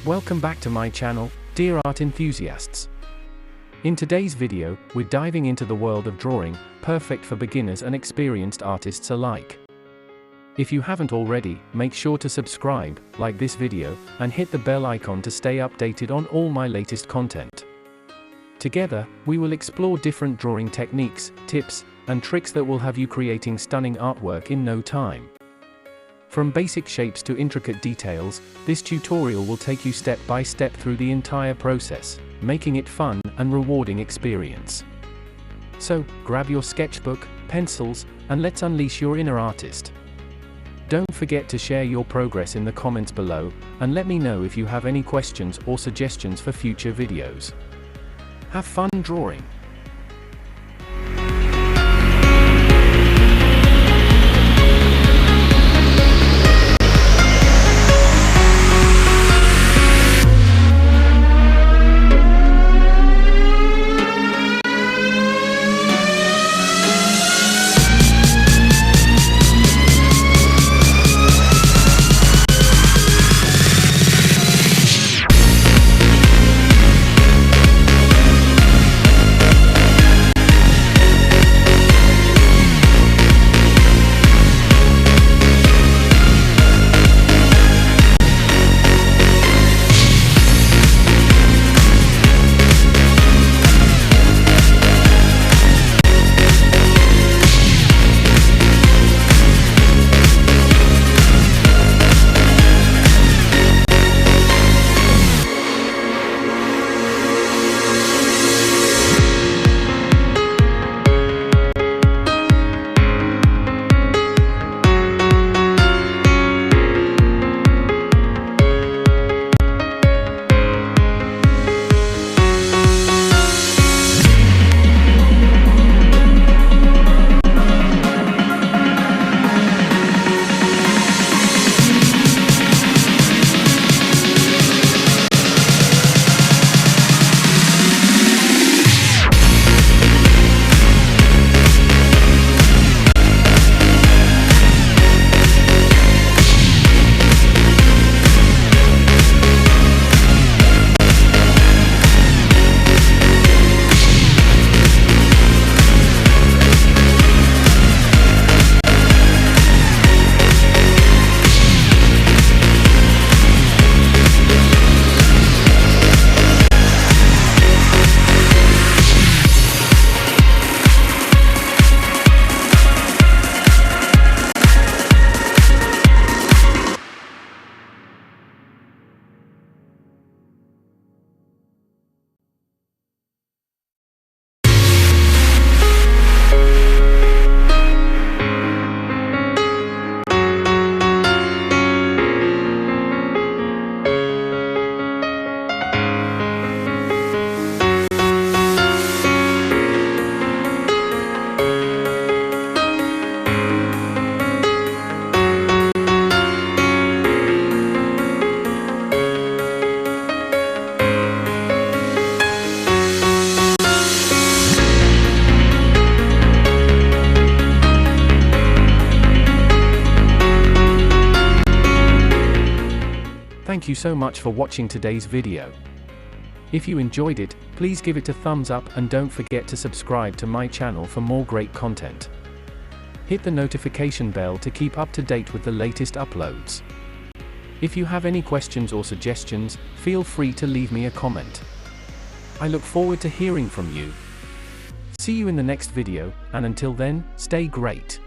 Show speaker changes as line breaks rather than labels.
Welcome back to my channel, dear art enthusiasts. In today's video, we're diving into the world of drawing, perfect for beginners and experienced artists alike. If you haven't already, make sure to subscribe, like this video, and hit the bell icon to stay updated on all my latest content. Together, we will explore different drawing techniques, tips, and tricks that will have you creating stunning artwork in no time. From basic shapes to intricate details, this tutorial will take you step by step through the entire process, making it fun and rewarding experience. So, grab your sketchbook, pencils, and let's unleash your inner artist. Don't forget to share your progress in the comments below, and let me know if you have any questions or suggestions for future videos. Have fun drawing! Thank you so much for watching today's video. If you enjoyed it, please give it a thumbs up and don't forget to subscribe to my channel for more great content. Hit the notification bell to keep up to date with the latest uploads. If you have any questions or suggestions, feel free to leave me a comment. I look forward to hearing from you. See you in the next video, and until then, stay great.